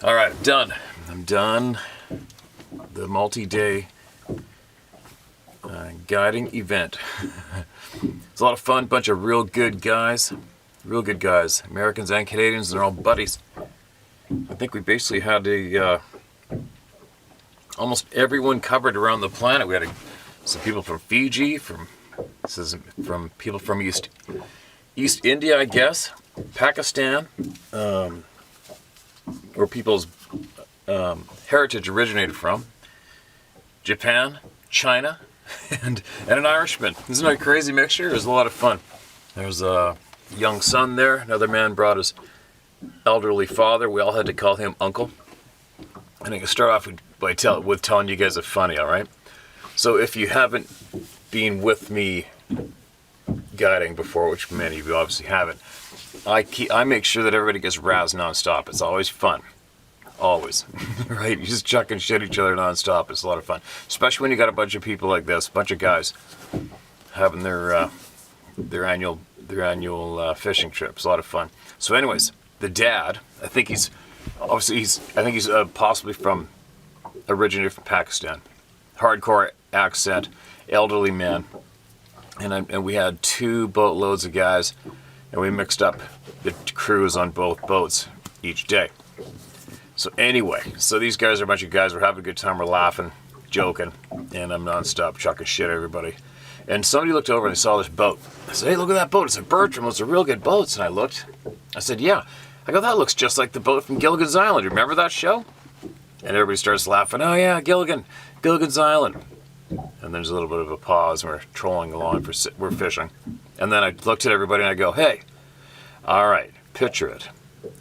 All right, I'm done. I'm done. The multi-day guiding event. It's a lot of fun. Bunch of real good guys. Real good guys. Americans and Canadians. They're all buddies. I think we basically had almost everyone covered around the planet. We had some people from Fiji, from people from East India, I guess, Pakistan, where people's heritage originated from, Japan, China, and an Irishman. Isn't that a crazy mixture? It was a lot of fun. There's a young son there. Another man brought his elderly father. We all had to call him uncle. And I can start off with telling you guys a funny, all right? So if you haven't been with me guiding before, which many of you obviously haven't, I make sure that everybody gets razzed nonstop. It's always fun. Always. Right? You just chuck and shit each other nonstop. It's a lot of fun. Especially when you got a bunch of people like this, a bunch of guys having their annual fishing trip. It's a lot of fun. So anyways, the dad, I think he's possibly originated from Pakistan. Hardcore accent, elderly man. And we had 2 boatloads of guys, and we mixed up the crews on both boats each day. So anyway, these guys are a bunch of guys. We're having a good time. We're laughing, joking, and I'm nonstop chucking shit at everybody. And somebody looked over and they saw this boat. I said, "Hey, look at that boat. It's a Bertram. It's a real good boat." And I looked. I said, "Yeah." I go, "That looks just like the boat from Gilligan's Island. You remember that show?" And everybody starts laughing. "Oh yeah, Gilligan's Island." And there's a little bit of a pause, and we're trolling along, we're fishing. And then I looked at everybody and I go, "Hey, all right, picture it.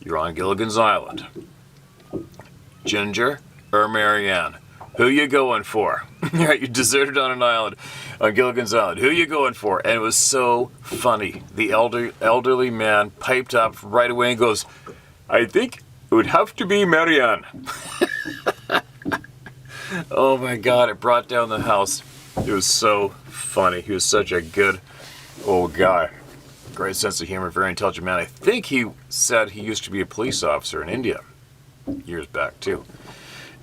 You're on Gilligan's Island. Ginger or Marianne? Who you going for?" Right, you're deserted on an island on Gilligan's Island. Who you going for? And it was so funny. The elderly man piped up right away and goes, "I think it would have to be Marianne." Oh my God, it brought down the house. It was so funny. He was such a good old guy. Great sense of humor, very intelligent man. I think he said he used to be a police officer in India years back too.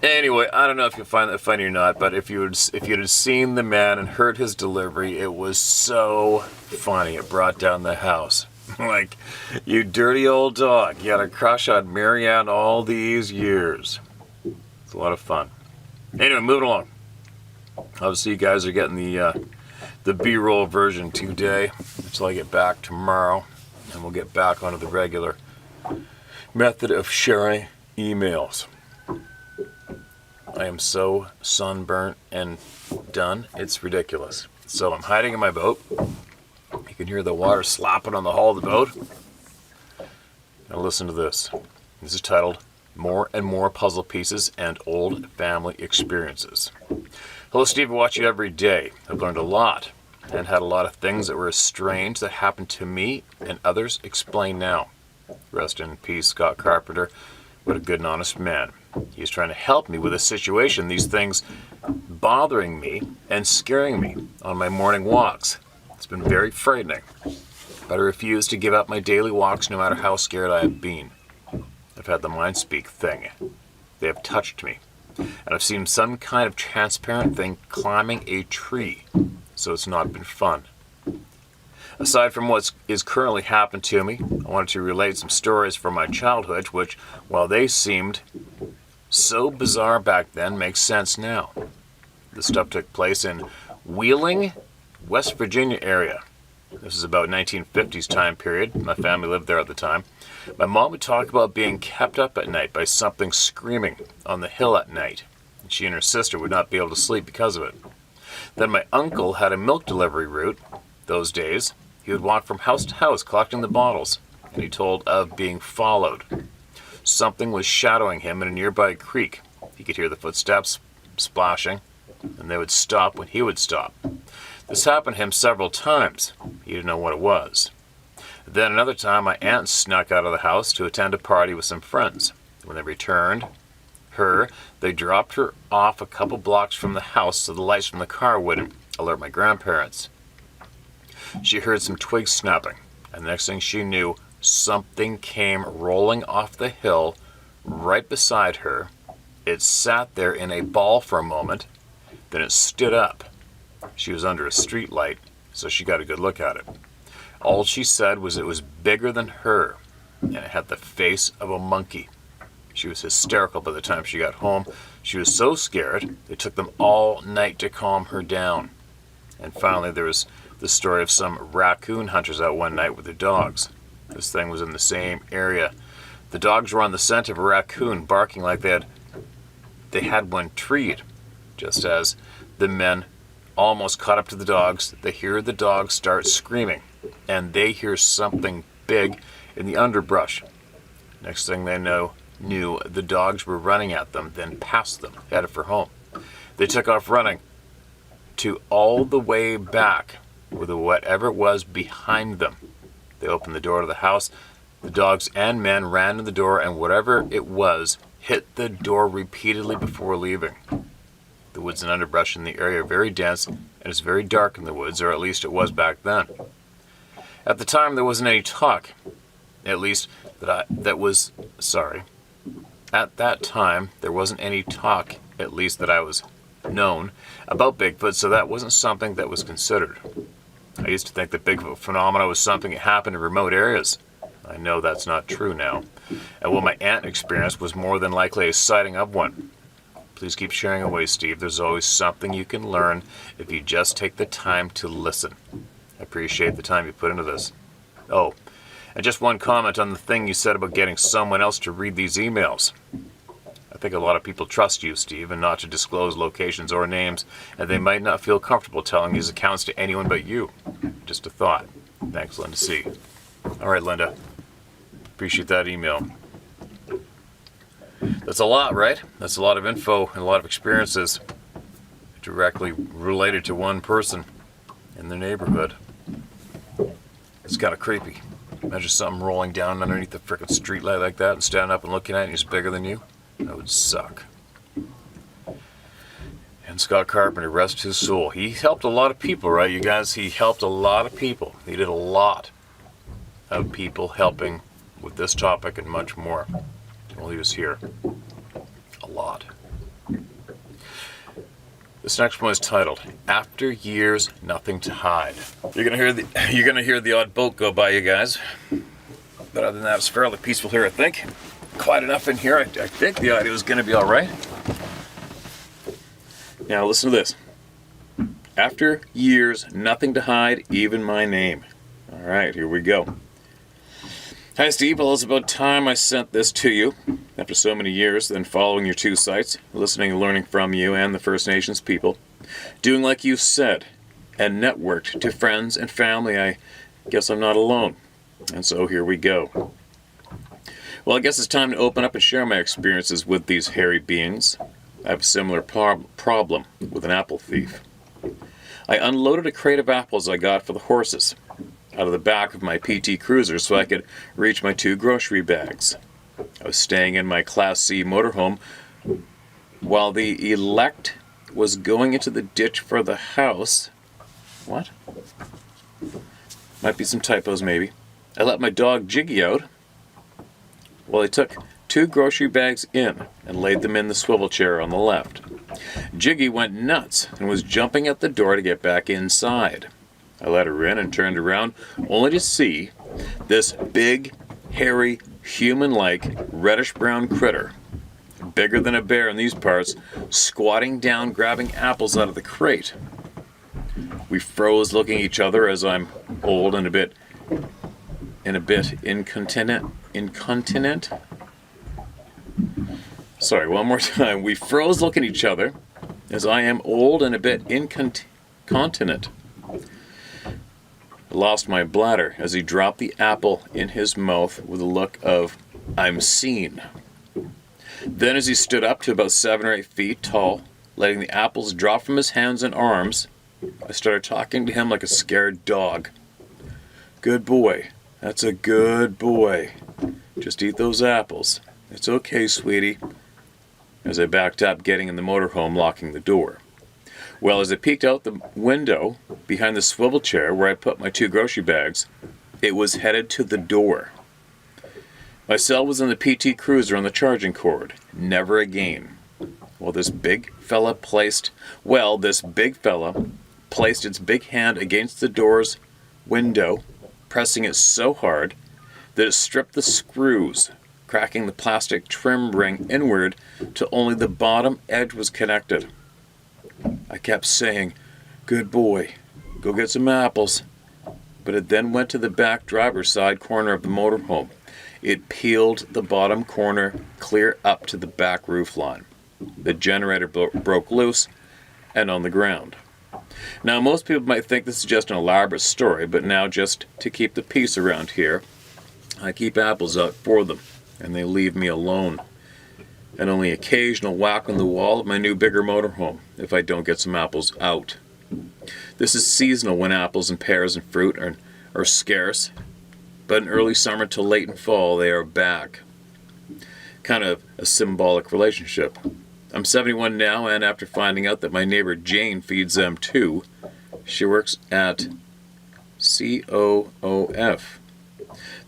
Anyway, I don't know if you find that funny or not, but if you'd have seen the man and heard his delivery, it was so funny. It brought down the house. Like, "You dirty old dog, you had a crush on Marianne all these years." It's a lot of fun. Anyway, moving along. Obviously, you guys are getting the B-roll version today until I get back tomorrow, and we'll get back onto the regular method of sharing emails. I am so sunburnt and done, it's ridiculous. So I'm hiding in my boat. You can hear the water slapping on the hull of the boat. Now listen to this. This is titled "More and More Puzzle Pieces and Old Family Experiences." Hello, Steve. I watch you every day. I've learned a lot and had a lot of things that were strange that happened to me and others explain now. Rest in peace, Scott Carpenter. What a good and honest man. He's trying to help me with a situation, these things bothering me and scaring me on my morning walks. It's been very frightening, but I refuse to give up my daily walks no matter how scared I have been. I've had the mind speak thing. They have touched me, and I've seen some kind of transparent thing climbing a tree, so it's not been fun. Aside from what is currently happened to me, I wanted to relate some stories from my childhood, which, while they seemed so bizarre back then, makes sense now. This stuff took place in Wheeling, West Virginia area. This is about 1950s time period. My family lived there at the time. My mom would talk about being kept up at night by something screaming on the hill at night. And she and her sister would not be able to sleep because of it. Then my uncle had a milk delivery route. Those days, he would walk from house to house collecting the bottles, and he told of being followed. Something was shadowing him in a nearby creek. He could hear the footsteps splashing, and they would stop when he would stop. This happened to him several times. He didn't know what it was. Then another time, my aunt snuck out of the house to attend a party with some friends. When they returned, they dropped her off a couple blocks from the house so the lights from the car wouldn't alert my grandparents. She heard some twigs snapping, and the next thing she knew, something came rolling off the hill right beside her. It sat there in a ball for a moment, then it stood up. She was under a street light, so she got a good look at it. All she said was it was bigger than her, and it had the face of a monkey. She was hysterical by the time she got home. She was so scared, it took them all night to calm her down. And finally, there was the story of some raccoon hunters out one night with their dogs. This thing was in the same area. The dogs were on the scent of a raccoon, barking like they had one treed. Just as the men almost caught up to the dogs, they hear the dogs start screaming, and they hear something big in the underbrush. Next thing they knew the dogs were running at them, then past them, headed for home. They took off running to all the way back with whatever it was behind them. They opened the door to the house. The dogs and men ran to the door, and whatever it was hit the door repeatedly before leaving. The woods and underbrush in the area are very dense, and it's very dark in the woods, or at least it was back then. At the time, there wasn't any talk. At that time, there wasn't any talk, at least that I was known, about Bigfoot, so that wasn't something that was considered. I used to think that Bigfoot phenomena was something that happened in remote areas. I know that's not true now. And what my aunt experienced was more than likely a sighting of one. Please keep sharing away, Steve. There's always something you can learn if you just take the time to listen. I appreciate the time you put into this. Oh, and just one comment on the thing you said about getting someone else to read these emails. I think a lot of people trust you, Steve, and not to disclose locations or names, and they might not feel comfortable telling these accounts to anyone but you. Just a thought. Thanks, Linda C. All right, Linda. Appreciate that email. That's a lot, right? That's a lot of info and a lot of experiences directly related to one person in the neighborhood. It's kind of creepy. Imagine something rolling down underneath the frickin' streetlight like that and standing up and looking at it and he's bigger than you. That would suck. And Scott Carpenter, rest his soul. He helped a lot of people, right, you guys? He helped a lot of people. He did a lot of people helping with this topic and much more while he was here. A lot. This next one is titled, After Years, Nothing to Hide. You're gonna hear the odd boat go by, you guys. But other than that, it's fairly peaceful here, I think. Quiet enough in here. I think the audio is gonna be all right. Now listen to this. After years, nothing to hide, even my name. All right, here we go. Hi, Steve. Well, it's about time I sent this to you. After so many years, then following your two sites, listening and learning from you and the First Nations people, doing like you said, and networked to friends and family, I guess I'm not alone. And so here we go. Well, I guess it's time to open up and share my experiences with these hairy beings. I have a similar problem with an apple thief. I unloaded a crate of apples I got for the horses out of the back of my PT Cruiser so I could reach my 2 grocery bags. I was staying in my Class C motorhome while the elect was going into the ditch for the house. What? Might be some typos maybe. I let my dog Jiggy out while I took 2 grocery bags in and laid them in the swivel chair on the left. Jiggy went nuts and was jumping at the door to get back inside. I let her in and turned around only to see this big, hairy, human-like, reddish-brown critter, bigger than a bear in these parts, squatting down grabbing apples out of the crate. We froze looking at each other as I'm old and a bit incontinent. Sorry, one more time. We froze looking at each other as I am old and a bit incontinent. I lost my bladder as he dropped the apple in his mouth with a look of, I'm seen. Then as he stood up to about 7 or 8 feet tall, letting the apples drop from his hands and arms, I started talking to him like a scared dog. Good boy. That's a good boy. Just eat those apples. It's okay, sweetie. As I backed up, getting in the motorhome, locking the door. Well, as I peeked out the window behind the swivel chair where I put my 2 grocery bags, it was headed to the door. My cell was in the PT Cruiser on the charging cord. Never again. Well, this big fella placed its big hand against the door's window, pressing it so hard that it stripped the screws, cracking the plastic trim ring inward till only the bottom edge was connected. I kept saying, "Good boy, go get some apples." But it then went to the back driver's side corner of the motorhome. It peeled the bottom corner clear up to the back roof line. The generator broke loose and on the ground. Now, most people might think this is just an elaborate story, but now, just to keep the peace around here, I keep apples out for them, and they leave me alone. And only occasional whack on the wall of my new bigger motorhome if I don't get some apples out. This is seasonal when apples and pears and fruit are scarce, but in early summer to late in fall they are back. Kind of a symbolic relationship. I'm 71 now, and after finding out that my neighbor Jane feeds them too, she works at COOF.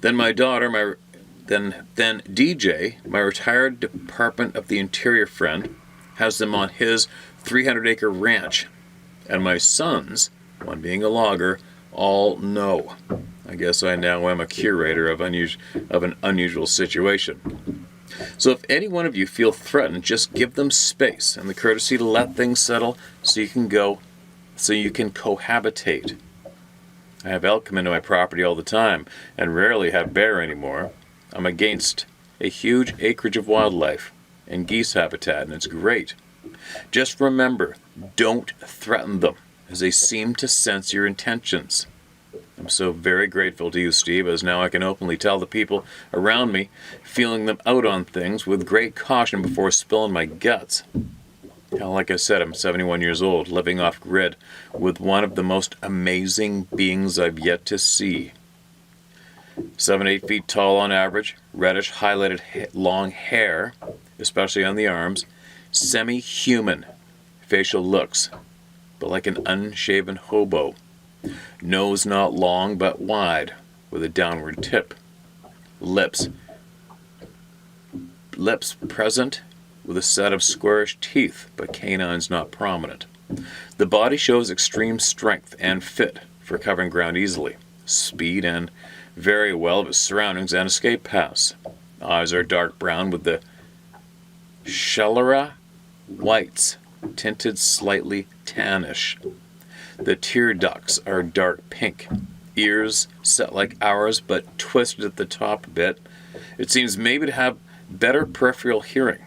Then my daughter, then DJ, my retired Department of the Interior friend, has them on his 300-acre ranch. And my sons, one being a logger, all know. I guess I now am a curator of an unusual situation. So if any one of you feel threatened, just give them space and the courtesy to let things settle so you can cohabitate. I have elk come into my property all the time and rarely have bear anymore. I'm against a huge acreage of wildlife and geese habitat, and it's great. Just remember, don't threaten them, as they seem to sense your intentions. I'm so very grateful to you, Steve, as now I can openly tell the people around me, feeling them out on things with great caution before spilling my guts. Like I said, I'm 71 years old, living off-grid with one of the most amazing beings I've yet to see. 7-8 feet tall on average, reddish highlighted long hair, especially on the arms, semi-human facial looks, but like an unshaven hobo. Nose not long but wide, with a downward tip. Lips present with a set of squarish teeth, but canines not prominent. The body shows extreme strength and fit for covering ground easily, speed, and very well of its surroundings and escape paths. Eyes are dark brown with the sclera whites tinted slightly tannish. The tear ducts are dark pink. Ears set like ours but twisted at the top a bit. It seems maybe to have better peripheral hearing.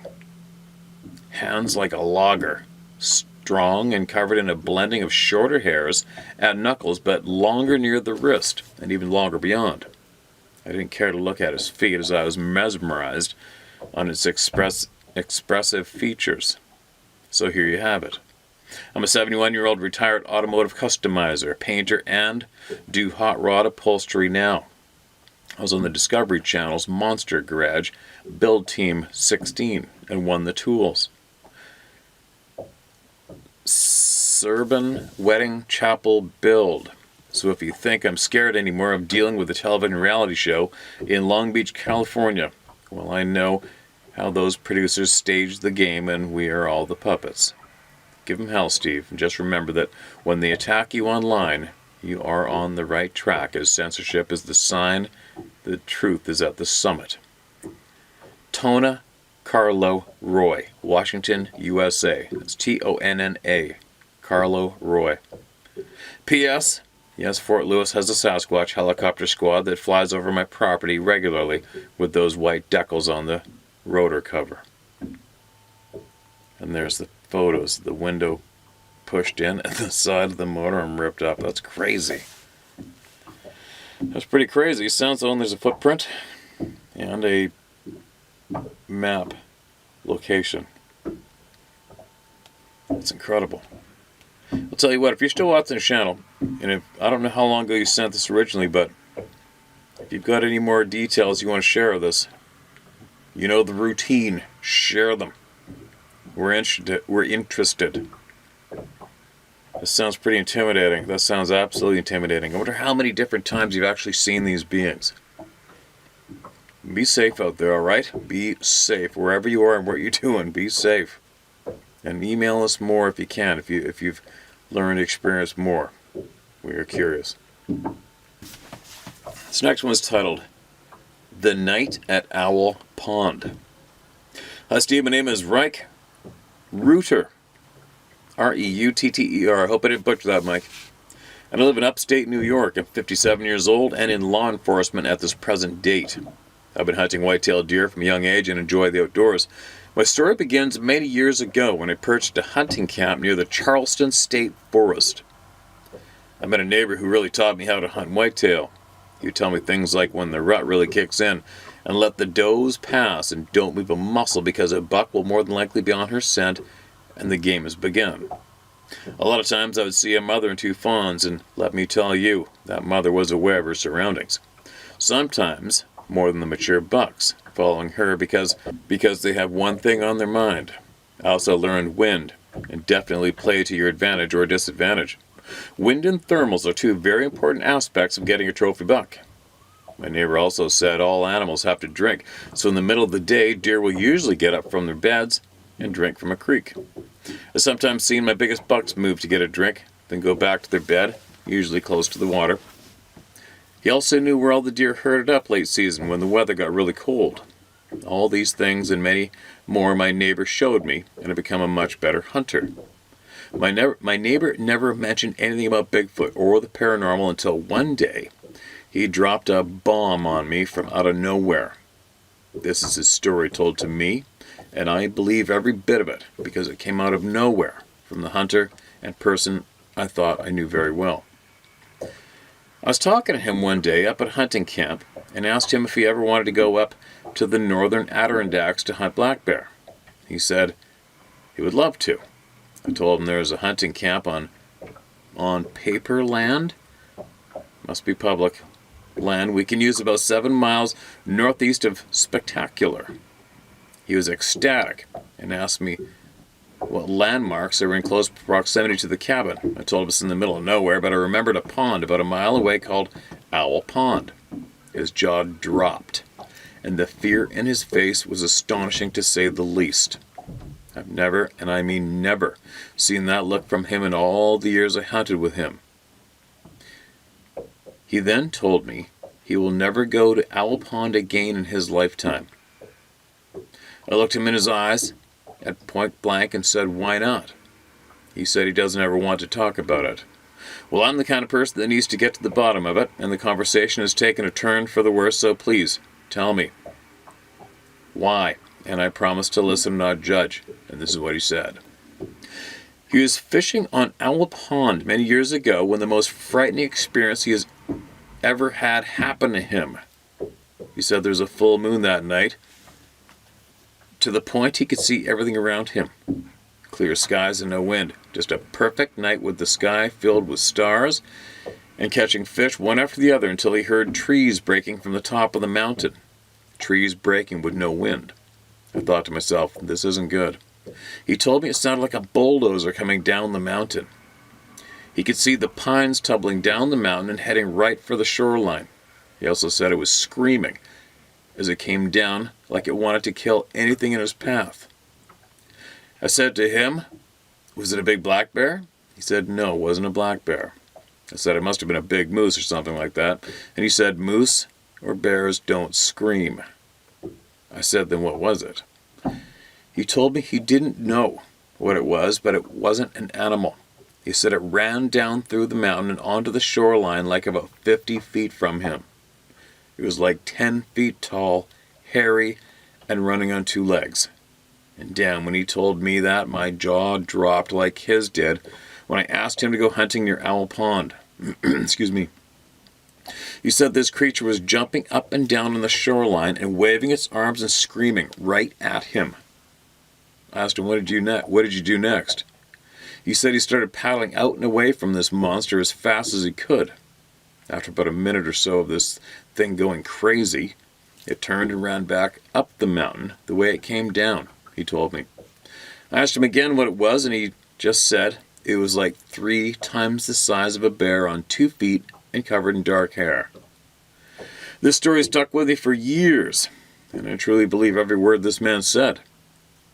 Hands like a logger, strong and covered in a blending of shorter hairs at knuckles but longer near the wrist and even longer beyond. I didn't care to look at his feet as I was mesmerized on its expressive features. So here you have it. I'm a 71-year-old retired automotive customizer, painter, and do hot rod upholstery now. I was on the Discovery Channel's Monster Garage Build Team 16 and won the tools. Suburban Wedding Chapel Build. So if you think I'm scared anymore of dealing with a television reality show in Long Beach, California, well, I know how those producers stage the game and we are all the puppets. Give them hell, Steve, and just remember that when they attack you online, you are on the right track, as censorship is the sign the truth is at the summit. Tonna Carlo Roy, Washington, USA. That's Tonna, Carlo Roy. P.S. Yes, Fort Lewis has a Sasquatch helicopter squad that flies over my property regularly with those white decals on the rotor cover. And there's the photos, the window pushed in and the side of the motorhome ripped up. That's crazy. That's pretty crazy. Sounds like there's a footprint and a map location. That's incredible. I'll tell you what, if you're still watching the channel, and I don't know how long ago you sent this originally, but if you've got any more details you want to share with us, you know the routine. Share them. We're interested. This sounds pretty intimidating. That sounds absolutely intimidating. I wonder how many different times you've actually seen these beings. Be safe out there, all right? Be safe wherever you are and what you're doing. Be safe. And email us more if you can, if you've learned, experienced more. We are curious. This next one is titled The Night at Owl Pond. Hi Steve, my name is Reich Reuter. Reutter. I hope I didn't butcher that, Mike. And I live in upstate New York. I'm 57 years old and in law enforcement at this present date. I've been hunting white-tailed deer from a young age and enjoy the outdoors. My story begins many years ago when I purchased a hunting camp near the Charleston State Forest. I met a neighbor who really taught me how to hunt whitetail. He would tell me things like when the rut really kicks in, and let the does pass and don't move a muscle because a buck will more than likely be on her scent and the game has begun. A lot of times I would see a mother and two fawns, and let me tell you, that mother was aware of her surroundings. Sometimes more than the mature bucks, following her because they have one thing on their mind. I also learned wind, and definitely play to your advantage or disadvantage. Wind and thermals are two very important aspects of getting a trophy buck. My neighbor also said all animals have to drink, so in the middle of the day, deer will usually get up from their beds and drink from a creek. I've sometimes seen my biggest bucks move to get a drink, then go back to their bed, usually close to the water. He also knew where all the deer herded up late season when the weather got really cold. All these things and many more my neighbor showed me, and I've become a much better hunter. My neighbor never mentioned anything about Bigfoot or the paranormal until one day he dropped a bomb on me from out of nowhere. This is his story told to me, and I believe every bit of it because it came out of nowhere from the hunter and person I thought I knew very well. I was talking to him one day up at hunting camp and asked him if he ever wanted to go up to the northern Adirondacks to hunt black bear. He said he would love to. I told him there was a hunting camp on paper land, must be public land, we can use about 7 miles northeast of Spectacular. He was ecstatic and asked me what landmarks are in close proximity to the cabin. I told him it's in the middle of nowhere, but I remembered a pond about a mile away called Owl Pond. His jaw dropped, and the fear in his face was astonishing to say the least. I've never, and I mean never, seen that look from him in all the years I hunted with him. He then told me he will never go to Owl Pond again in his lifetime. I looked him in his eyes at point blank and said, why not? He said he doesn't ever want to talk about it. Well, I'm the kind of person that needs to get to the bottom of it, and the conversation has taken a turn for the worse, so please, tell me. Why? And I promised to listen and not judge. And this is what he said. He was fishing on Owl Pond many years ago when the most frightening experience he has ever had happened to him. He said there's a full moon that night, to the point he could see everything around him. Clear skies and no wind. Just a perfect night with the sky filled with stars and catching fish one after the other until he heard trees breaking from the top of the mountain. Trees breaking with no wind. I thought to myself, this isn't good. He told me it sounded like a bulldozer coming down the mountain. He could see the pines tumbling down the mountain and heading right for the shoreline. He also said it was screaming as it came down like it wanted to kill anything in his path. I said to him, was it a big black bear? He said, no, it wasn't a black bear. I said, it must have been a big moose or something like that. And he said, moose or bears don't scream. I said, then what was it? He told me he didn't know what it was, but it wasn't an animal. He said it ran down through the mountain and onto the shoreline like about 50 feet from him. It was like 10 feet tall, hairy, and running on 2 legs. And damn, when he told me that, my jaw dropped like his did when I asked him to go hunting near Owl Pond. Excuse me. He said this creature was jumping up and down on the shoreline and waving its arms and screaming right at him. I asked him, what did you do next? He said he started paddling out and away from this monster as fast as he could. After about a minute or so of this thing going crazy, it turned and ran back up the mountain the way it came down, he told me. I asked him again what it was, and he just said it was like 3 times the size of a bear on 2 feet and covered in dark hair. This story stuck with me for years, and I truly believe every word this man said.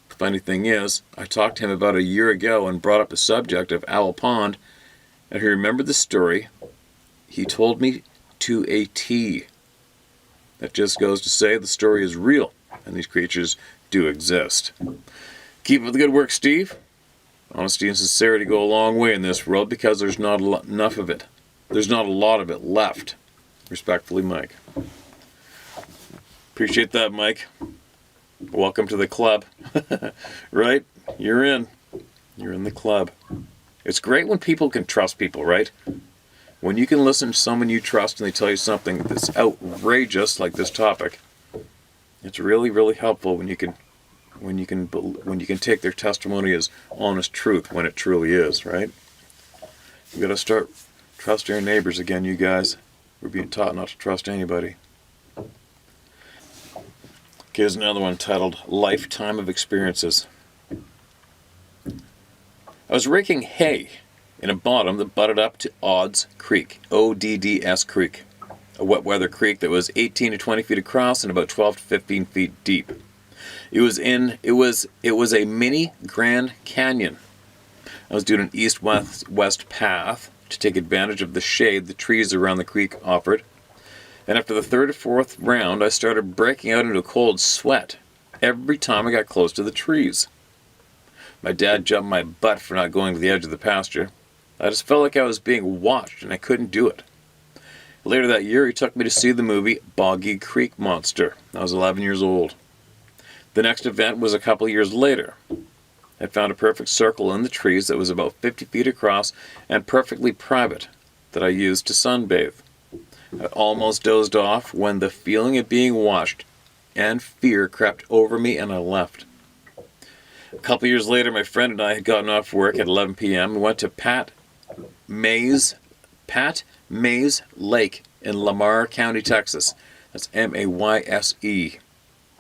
The funny thing is, I talked to him about a year ago and brought up the subject of Owl Pond, and he remembered the story. He told me to a T. That just goes to say the story is real, and these creatures do exist. Keep up the good work, Steve. Honesty and sincerity go a long way in this world because there's not enough of it. There's not a lot of it left. Respectfully, Mike. Appreciate that, Mike. Welcome to the club. Right? You're in. You're in the club. It's great when people can trust people, right? When you can listen to someone you trust and they tell you something that's outrageous, like this topic, it's really, really helpful when you can take their testimony as honest truth when it truly is, right? You got to start trusting your neighbors again, you guys. We're being taught not to trust anybody. Okay, here's another one titled Lifetime of Experiences. I was raking hay in a bottom that butted up to Odds Creek, O-D-D-S Creek, a wet weather creek that was 18 to 20 feet across and about 12 to 15 feet deep. It was a mini Grand Canyon. I was doing an east-west path to take advantage of the shade the trees around the creek offered. And after the third or fourth round, I started breaking out into a cold sweat every time I got close to the trees. My dad jumped my butt for not going to the edge of the pasture. I just felt like I was being watched and I couldn't do it. Later that year, he took me to see the movie Boggy Creek Monster. I was 11 years old. The next event was a couple years later. I found a perfect circle in the trees that was about 50 feet across and perfectly private that I used to sunbathe. I almost dozed off when the feeling of being watched and fear crept over me and I left. A couple years later, my friend and I had gotten off work at 11 p.m. and went to Pat Mays Lake in Lamar County, Texas. That's M-A-Y-S-E.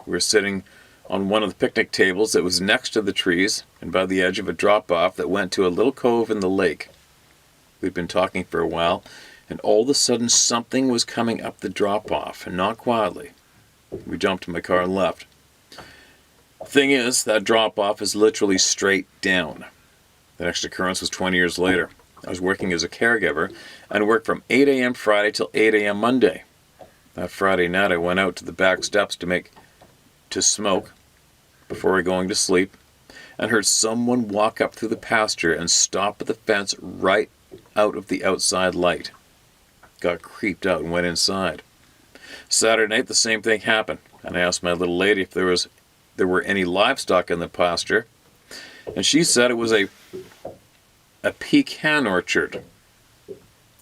We were sitting on one of the picnic tables that was next to the trees and by the edge of a drop-off that went to a little cove in the lake. We'd been talking for a while, and all of a sudden something was coming up the drop-off, and not quietly. We jumped in my car and left. The thing is, that drop-off is literally straight down. The next occurrence was 20 years later. I was working as a caregiver and worked from 8 a.m. Friday till 8 a.m. Monday. That Friday night I went out to the back steps to smoke before going to sleep, and heard someone walk up through the pasture and stop at the fence right out of the outside light. Got creeped out and went inside. Saturday night the same thing happened, and I asked my little lady if there were any livestock in the pasture, and she said it was a pecan orchard.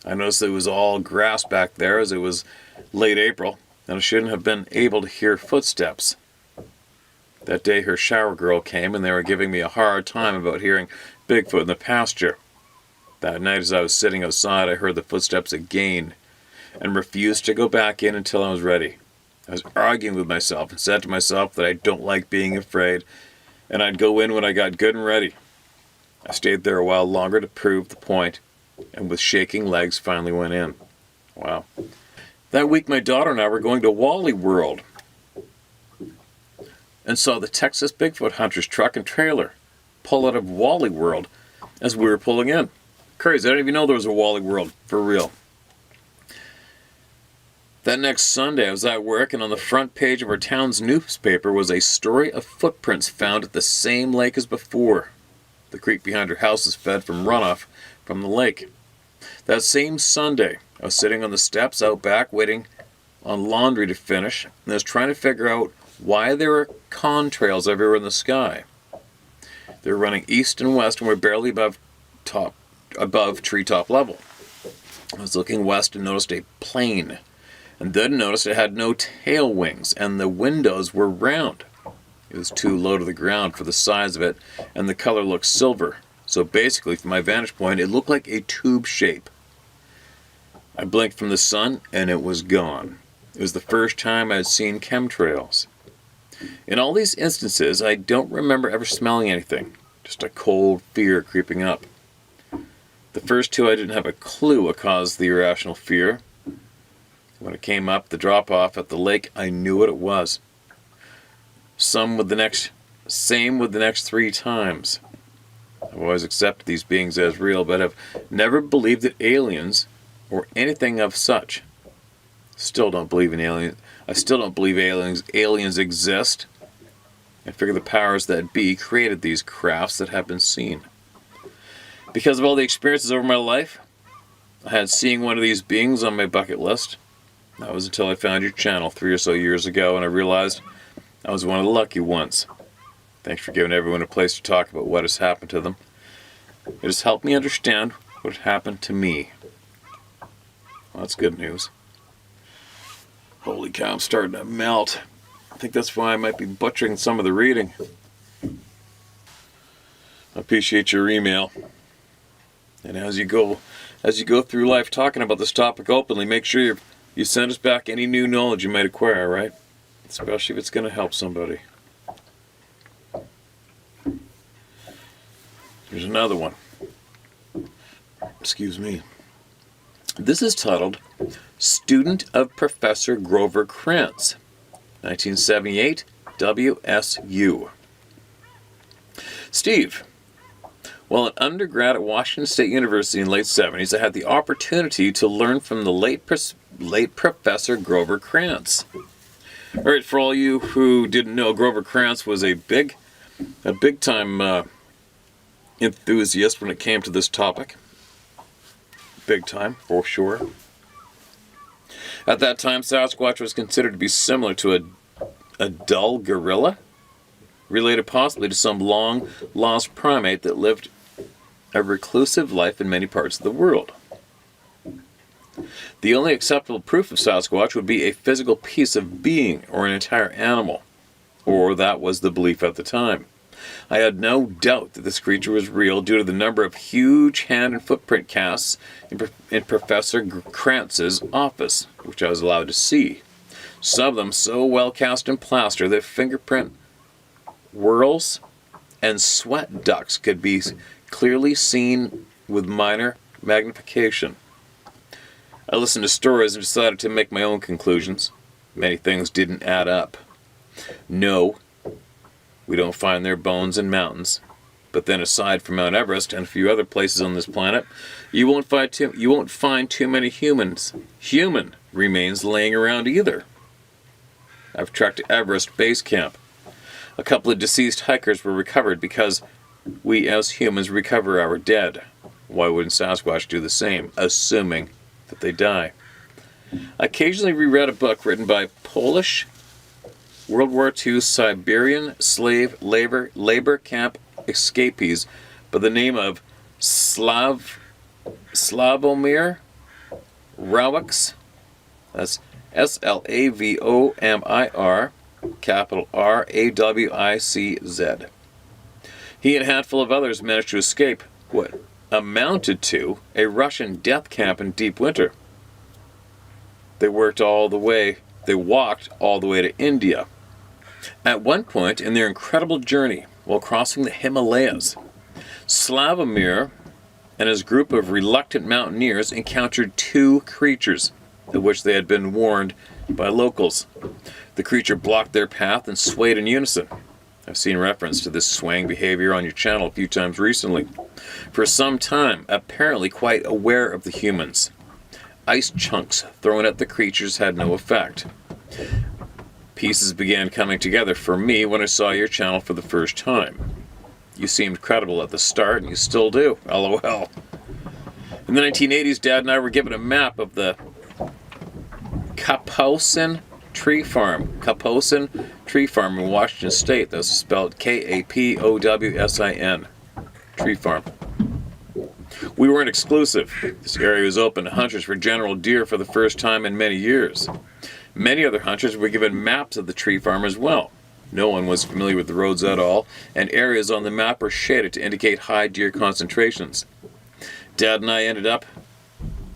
I noticed it was all grass back there as it was late April, and I shouldn't have been able to hear footsteps. That day her shower girl came and they were giving me a hard time about hearing Bigfoot in the pasture. That night as I was sitting outside I heard the footsteps again and refused to go back in until I was ready. I was arguing with myself and said to myself that I don't like being afraid and I'd go in when I got good and ready. I stayed there a while longer to prove the point and with shaking legs finally went in. Wow. That week my daughter and I were going to Wally World and saw the Texas Bigfoot Hunters truck and trailer pull out of Wally World as we were pulling in. Crazy, I didn't even know there was a Wally World, for real. That next Sunday I was at work and on the front page of our town's newspaper was a story of footprints found at the same lake as before. The creek behind her house is fed from runoff from the lake. That same Sunday I was sitting on the steps out back waiting on laundry to finish and I was trying to figure out why there were contrails everywhere in the sky. They were running east and west and were barely above treetop level. I was looking west and noticed a plane, and then noticed it had no tail wings and the windows were round. It was too low to the ground for the size of it, and the color looked silver. So basically, from my vantage point, it looked like a tube shape. I blinked from the sun and it was gone. It was the first time I had seen chemtrails. In all these instances, I don't remember ever smelling anything, just a cold fear creeping up. The first two I didn't have a clue what caused the irrational fear. When it came up the drop-off at the lake, I knew what it was. Same with the next 3 times. I've always accepted these beings as real, but have never believed that aliens or anything of such. Still don't believe in aliens. I still don't believe aliens exist. I figure the powers that be created these crafts that have been seen. Because of all the experiences over my life, I had seeing one of these beings on my bucket list. That was until I found your channel 3 or so years ago, and I realized I was one of the lucky ones. Thanks for giving everyone a place to talk about what has happened to them. It has helped me understand what happened to me. Well, that's good news. Holy cow, I'm starting to melt. I think that's why I might be butchering some of the reading. I appreciate your email. And as you go through life talking about this topic openly, make sure you send us back any new knowledge you might acquire, right? Especially if it's going to help somebody. Here's another one. Excuse me. This is titled Student of Professor Grover Krantz, 1978, WSU. Steve, while an undergrad at Washington State University in the late 70s, I had the opportunity to learn from the late Professor Grover Krantz. All right, for all you who didn't know, Grover Krantz was a big-time enthusiast when it came to this topic. Big time, for sure. At that time, Sasquatch was considered to be similar to a dull gorilla, related possibly to some long-lost primate that lived a reclusive life in many parts of the world. The only acceptable proof of Sasquatch would be a physical piece of being or an entire animal, or that was the belief at the time. I had no doubt that this creature was real due to the number of huge hand and footprint casts in Professor Krantz's office, which I was allowed to see. Some of them so well cast in plaster that fingerprint whorls and sweat ducts could be clearly seen with minor magnification. I listened to stories and decided to make my own conclusions. Many things didn't add up. No, we don't find their bones in mountains. But then aside from Mount Everest and a few other places on this planet, you won't find too many human remains laying around either. I've trekked to Everest Base Camp. A couple of deceased hikers were recovered because we as humans recover our dead. Why wouldn't Sasquatch do the same, assuming that they die? I occasionally reread a book written by Polish World War II Siberian slave labor camp escapees by the name of Slavomir Rawics. That's Slavomir, capital Rawicz. He and a handful of others managed to escape what amounted to a Russian death camp in deep winter. They walked all the way to India. At one point in their incredible journey, while crossing the Himalayas, Slavomir and his group of reluctant mountaineers encountered 2 creatures, of which they had been warned by locals. The creature blocked their path and swayed in unison. I've seen reference to this swaying behavior on your channel a few times recently. For some time, apparently quite aware of the humans. Ice chunks thrown at the creatures had no effect. Pieces began coming together for me when I saw your channel for the first time. You seemed credible at the start, and you still do. LOL. In the 1980s, Dad and I were given a map of the Kapowsin Tree Farm. Kapowsin Tree Farm in Washington State. That's spelled Kapowsin. Tree Farm. We weren't exclusive. This area was open to hunters for general deer for the first time in many years. Many other hunters were given maps of the tree farm as well. No one was familiar with the roads at all, and areas on the map were shaded to indicate high deer concentrations. Dad and I ended up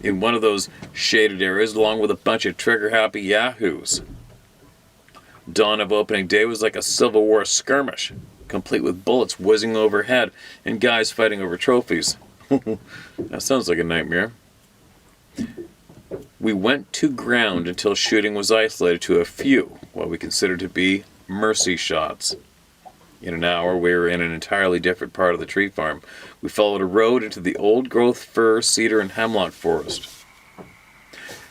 in one of those shaded areas along with a bunch of trigger-happy yahoos. Dawn of opening day was like a Civil War skirmish, complete with bullets whizzing overhead and guys fighting over trophies. That sounds like a nightmare. We went to ground until shooting was isolated to a few, what we considered to be mercy shots. In an hour, we were in an entirely different part of the tree farm. We followed a road into the old-growth fir, cedar, and hemlock forest.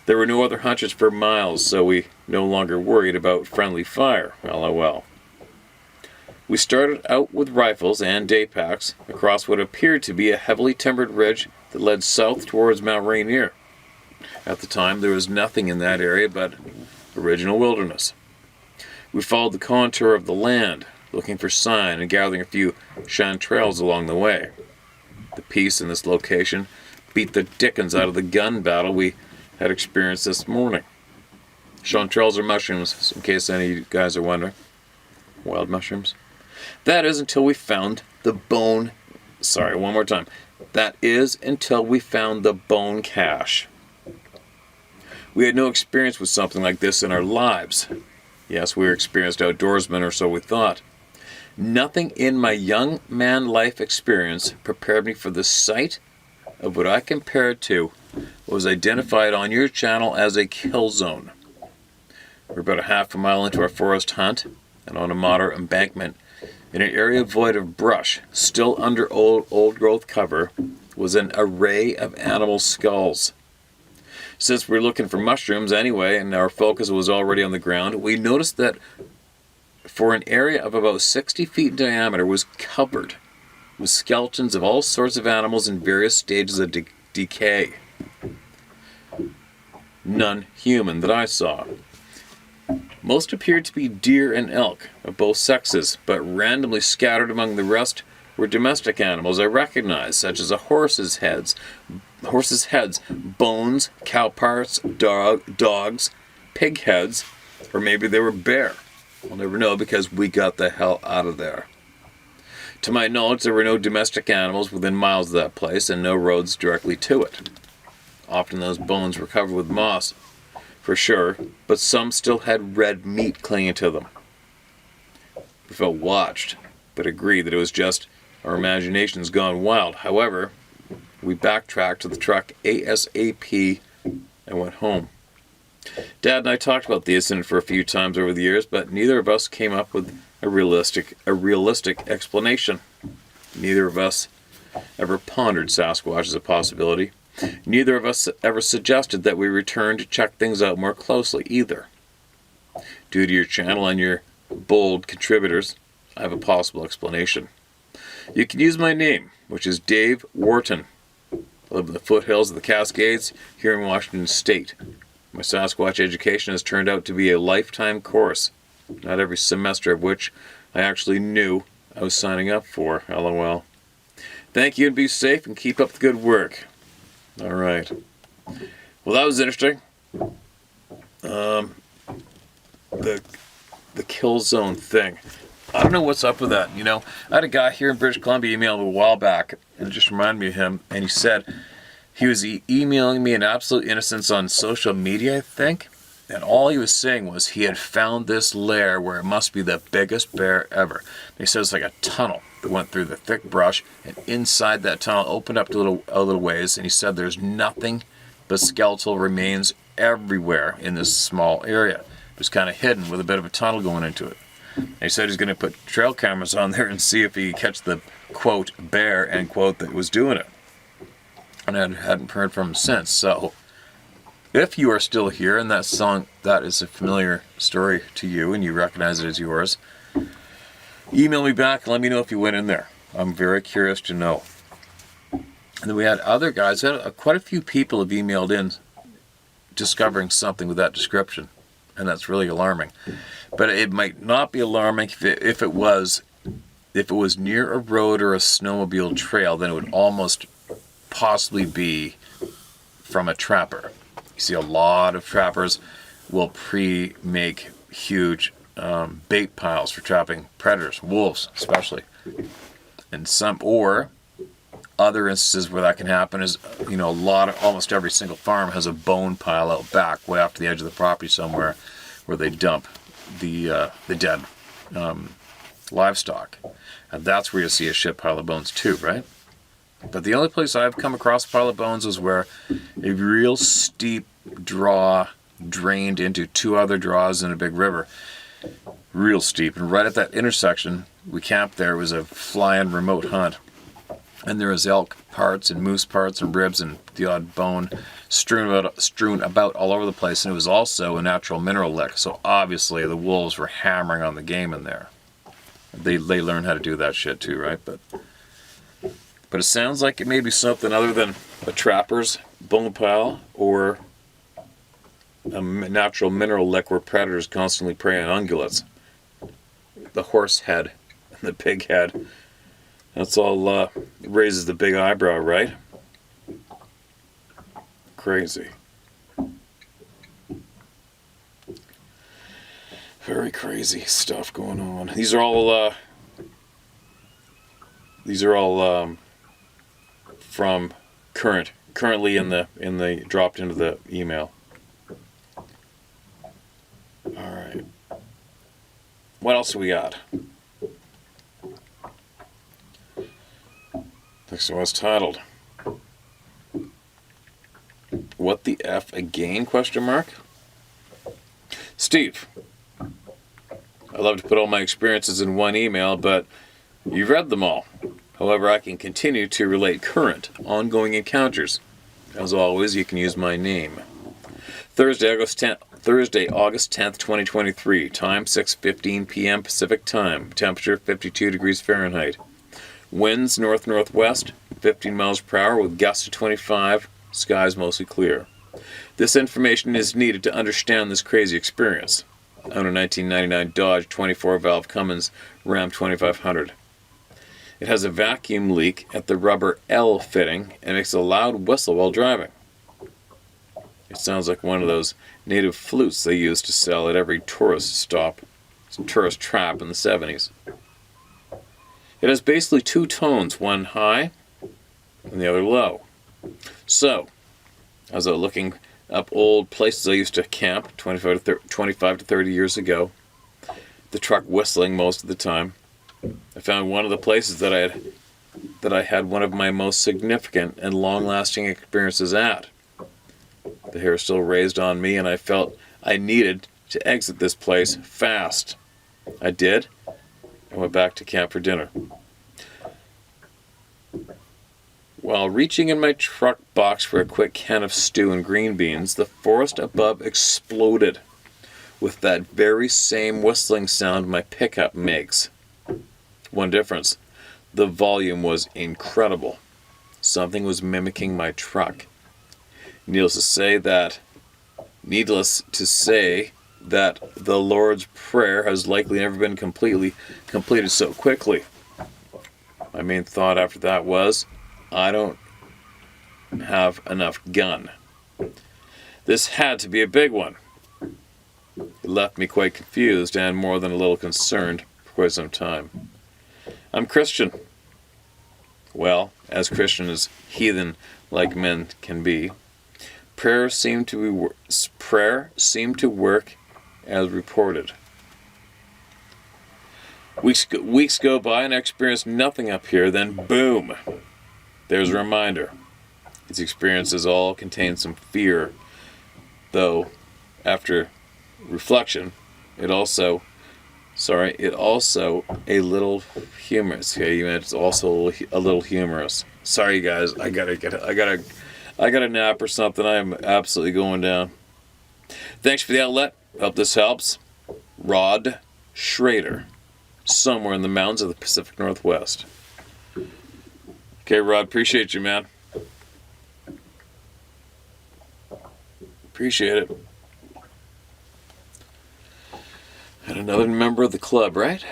There were no other hunters for miles, so we no longer worried about friendly fire. LOL. We started out with rifles and day packs across what appeared to be a heavily timbered ridge that led south towards Mount Rainier. At the time, there was nothing in that area but original wilderness. We followed the contour of the land, looking for sign and gathering a few chanterelles along the way. The peace in this location beat the dickens out of the gun battle we had experienced this morning. Chanterelles are mushrooms, in case any of you guys are wondering. Wild mushrooms. That is until we found the bone... Sorry, one more time. That is until we found the bone cache. We had no experience with something like this in our lives. Yes, we were experienced outdoorsmen, or so we thought. Nothing in my young man life experience prepared me for the sight of what I compared to what was identified on your channel as a kill zone. We're about a half a mile into our forest hunt, and on a moderate embankment, in an area void of brush, still under old growth cover, was an array of animal skulls. Since we were looking for mushrooms anyway, and our focus was already on the ground, we noticed that for an area of about 60 feet in diameter was covered with skeletons of all sorts of animals in various stages of decay. None human that I saw. Most appeared to be deer and elk of both sexes, but randomly scattered among the rest were domestic animals I recognized, such as horses' heads, bones, cow parts, dogs, pig heads, or maybe they were bear. We'll never know because we got the hell out of there. To my knowledge, there were no domestic animals within miles of that place and no roads directly to it. Often those bones were covered with moss, for sure, but some still had red meat clinging to them. We felt watched, but agreed that it was just our imaginations gone wild. However, we backtracked to the truck ASAP and went home. Dad and I talked about the incident for a few times over the years, but neither of us came up with a realistic explanation. Neither of us ever pondered Sasquatch as a possibility. Neither of us ever suggested that we return to check things out more closely either. Due to your channel and your bold contributors, I have a possible explanation. You can use my name, which is Dave Wharton. I live in the foothills of the Cascades here in Washington State. My Sasquatch education has turned out to be a lifetime course, not every semester of which I actually knew I was signing up for. LOL. Thank you and be safe and keep up the good work. All right. Well, that was interesting. The kill zone thing. I don't know what's up with that. You know, I had a guy here in British Columbia email me a while back, and it just reminded me of him. And he said he was emailing me in absolute innocence on social media, I think. And all he was saying was he had found this lair where it must be the biggest bear ever. And he said it's like a tunnel that went through the thick brush, and inside that tunnel opened up to a little ways. And he said there's nothing but skeletal remains everywhere in this small area. Just kind of hidden with a bit of a tunnel going into it. And he said he's going to put trail cameras on there and see if he could catch the, quote, bear, end quote, that was doing it. And I hadn't heard from him since. So if you are still here and that is a familiar story to you and you recognize it as yours, email me back and let me know if you went in there. I'm very curious to know. And then we had other guys, quite a few people have emailed in discovering something with that description. And that's really alarming. But it might not be alarming if it was near a road or a snowmobile trail, then it would almost possibly be from a trapper. You see a lot of trappers will pre-make huge bait piles for trapping predators, wolves especially. And other instances where that can happen is, you know, almost every single farm has a bone pile out back, way off to the edge of the property somewhere, where they dump the dead livestock, and that's where you see a shit pile of bones too, right? But the only place I've come across a pile of bones was where a real steep draw drained into two other draws in a big river. Real steep. And right at that intersection, we camped there. It was a fly-in remote hunt. And there was elk parts and moose parts and ribs and the odd bone strewn about all over the place. And it was also a natural mineral lick. So obviously the wolves were hammering on the game in there. They learned how to do that shit too, right? But it sounds like it may be something other than a trapper's bone pile or a natural mineral lick where predators constantly prey on ungulates. The horse head and the pig head. That's all raises the big eyebrow, right? Crazy. Very crazy stuff going on. These are all from currently in the dropped into the email. All right. What else we got? Next one was titled, "What the F again?" ? Steve, I love to put all my experiences in one email, but you've read them all. However, I can continue to relate current, ongoing encounters. As always, you can use my name. Thursday, August 10th, 2023. Time 6:15 p.m. Pacific Time. Temperature 52 degrees Fahrenheit. Winds north-northwest, 15 miles per hour with gusts of 25. Skies mostly clear. This information is needed to understand this crazy experience. I own a 1999 Dodge 24-valve Cummins Ram 2500. It has a vacuum leak at the rubber L fitting and makes a loud whistle while driving. It sounds like one of those native flutes they used to sell at every tourist trap in the 70s. It has basically two tones, one high and the other low. So, I was out looking up old places I used to camp 25 to 30 years ago, the truck whistling most of the time. I found one of the places that I had one of my most significant and long-lasting experiences at. The hair still raised on me, and I felt I needed to exit this place fast. I did. I went back to camp for dinner. While reaching in my truck box for a quick can of stew and green beans, the forest above exploded with that very same whistling sound my pickup makes. One difference, the volume was incredible. Something was mimicking my truck. Needless to say that the Lord's Prayer has likely never been completed so quickly. My main thought after that was, I don't have enough gun. This had to be a big one. It left me quite confused and more than a little concerned for quite some time. I'm Christian. Well, as Christian as heathen like men can be. Prayer seemed to work as reported. Weeks go by and I experienced nothing up here, then boom, there's a reminder. These experiences all contain some fear, though after reflection, it also a little humorous. Okay, it's also a little humorous. Sorry guys, I got a nap or something. I am absolutely going down. Thanks for the outlet. Hope this helps. Rod Schrader, somewhere in the mountains of the Pacific Northwest. Okay, Rod, appreciate you, man. Appreciate it. And another member of the club, right?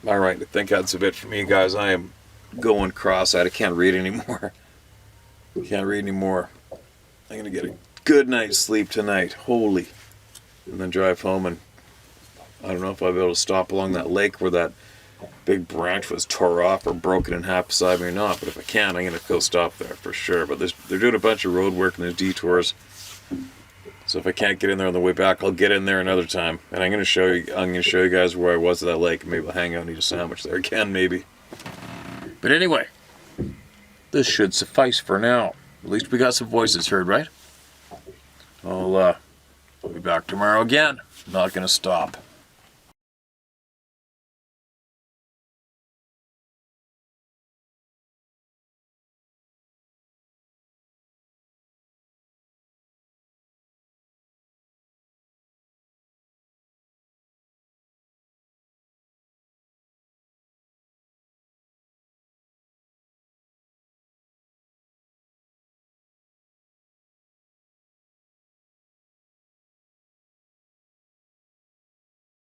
All right, I think that's a bit for me, guys. I am going cross-eyed. I can't read anymore. I'm gonna get a good night's sleep tonight. Holy. And then drive home, and I don't know if I'll be able to stop along that lake where that big branch was tore off or broken in half beside me or not. But if I can, I'm gonna go stop there for sure. But they're doing a bunch of road work and there's detours. So if I can't get in there on the way back, I'll get in there another time. And I'm gonna show you guys where I was at that lake. Maybe I'll hang out and eat a sandwich there again, maybe. But anyway, this should suffice for now. At least we got some voices heard, right? I'll be back tomorrow again. Not gonna stop.